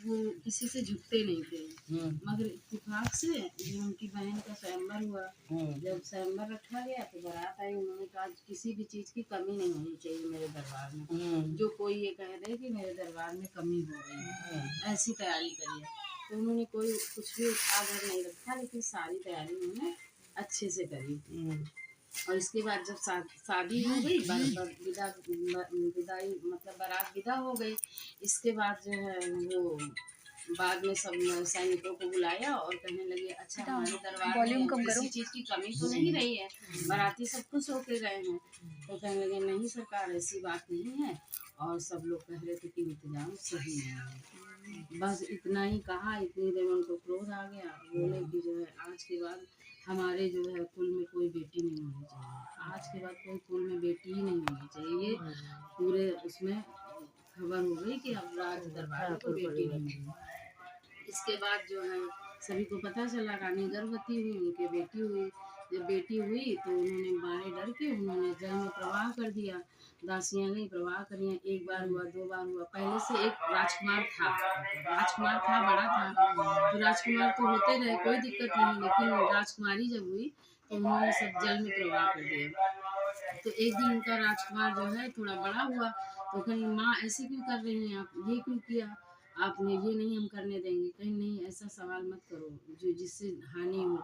वो किसी से झुकते नहीं थे। मगर इत्तेफाक से जो उनकी बहन का स्वयंवर हुआ, जब स्वयंवर रखा गया तो बारात आई। उन्होंने कहा किसी भी चीज़ की कमी नहीं होनी चाहिए मेरे दरबार में। जो कोई ये कह दे कि मेरे दरबार में कमी हो गई है, ऐसी तैयारी करिए। तो उन्होंने कोई कुछ भी आदर नहीं रखा, लेकिन सारी तैयारी उन्होंने अच्छे से करी। और इसके बाद जब शादी हो गई, विदाई मतलब बारात विदा हो गई। इसके बाद जो है वो बाद में सब सैनिकों को बुलाया और कहने लगे अच्छा हमारे दरबार में किसी चीज़ की कमी तो नहीं रही है, बाराती सब खुश होके गए हैं। तो कहने लगे नहीं सरकार, ऐसी बात नहीं है। और सब लोग कह रहे थे कि इंतजाम सही नहीं है। बस इतना ही कहा, इतनी देर में उनको क्रोध आ गया। बोले कि जो है आज के बाद हमारे जो है कुल में कोई बेटी नहीं होनी चाहिए। आज के बाद कोई कुल में बेटी ही नहीं होनी चाहिए। ये पूरे उसमें खबर हो गई कि अब राज दरबार में कोई बेटी नहीं होगी। इसके बाद जो है सभी को पता चला, रानी गर्भवती हुई, उनकी बेटी हुई। जब बेटी हुई तो उन्होंने मारे डर के उन्होंने जल में प्रवाह कर दिया। दासियां गई प्रवाह करिए, एक बार हुआ, दो बार हुआ। पहले से एक राजकुमार था बड़ा था। तो राजकुमार तो होते रहे, कोई दिक्कत नहीं, लेकिन राजकुमारी जब हुई तो उन्होंने सब जल में प्रवाह कर दिया। तो एक दिन उनका राजकुमार जो है थोड़ा बड़ा हुआ, तो कहीं माँ ऐसे क्यों कर रही हैं आप, ये क्यों किया आपने, ये नहीं हम करने देंगे। कहीं नहीं ऐसा सवाल मत करो जो जिससे हानि हो।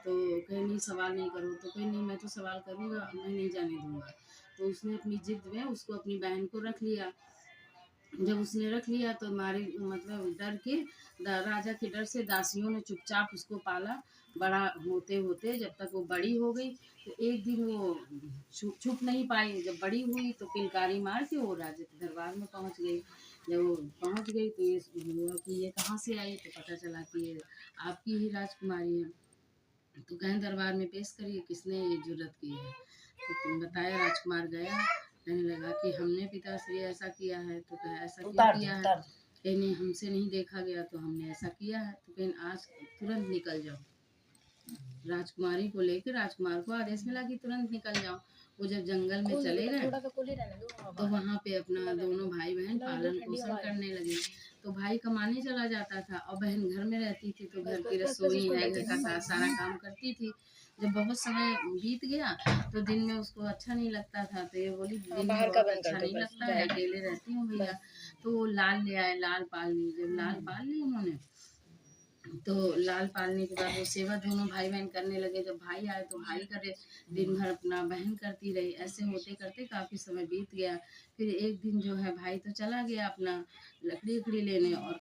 तो कहीं नहीं सवाल नहीं करो। तो कहीं नहीं मैं तो सवाल करूँगा, मैं नहीं जाने दूँगा। तो उसने अपनी जिद में उसको अपनी बहन को रख लिया। जब उसने रख लिया तो मारे मतलब डर के राजा के डर से दासियों ने चुपचाप उसको पाला। बड़ा होते होते जब तक वो बड़ी हो गई तो एक दिन वो छुप नहीं पाई। जब बड़ी हुई तो पिलकारी मार के वो राजा के दरबार में पहुंच गई। जब वो पहुंच गई तो ये हुआ कि ये कहाँ से आई, तो पता चला कि ये आपकी ही राजकुमारी है। तो कहें दरबार में पेश करिए किसने ये जुर्रत की है। तो बताया, राजकुमार गया, कहने लगा कि हमने पिताश्री ऐसा किया है। तो कहा ऐसा क्यों किया है, कहीं हमसे नहीं देखा गया तो हमने ऐसा किया है। तो कहीं आज तुरंत निकल जाओ। राजकुमारी को लेकर राजकुमार को आदेश मिला कि तुरंत निकल जाओ। वो जब जंगल में चले गए तो वहाँ पे अपना दोनों भाई बहन पालन पोषण करने लगे। तो भाई कमाने चला जाता था और बहन घर में रहती थी, तो घर की रसोई है, घर का सारा काम करती थी। जब बहुत समय बीत गया तो दिन में उसको अच्छा नहीं लगता था। तो ये बोली दिन में बहुत अच्छा नहीं लगता है, अकेले रहती हूँ भैया। तो वो लाल ले आए, लाल पाल ली। जब लाल पाल ली उन्होंने तो लाल पालने के बाद वो सेवा दोनों भाई बहन करने लगे। जब भाई आए तो भाई करे, दिन भर अपना बहन करती रही। ऐसे होते करते काफ़ी समय बीत गया। फिर एक दिन जो है भाई तो चला गया अपना लकड़ी उकड़ी लेने और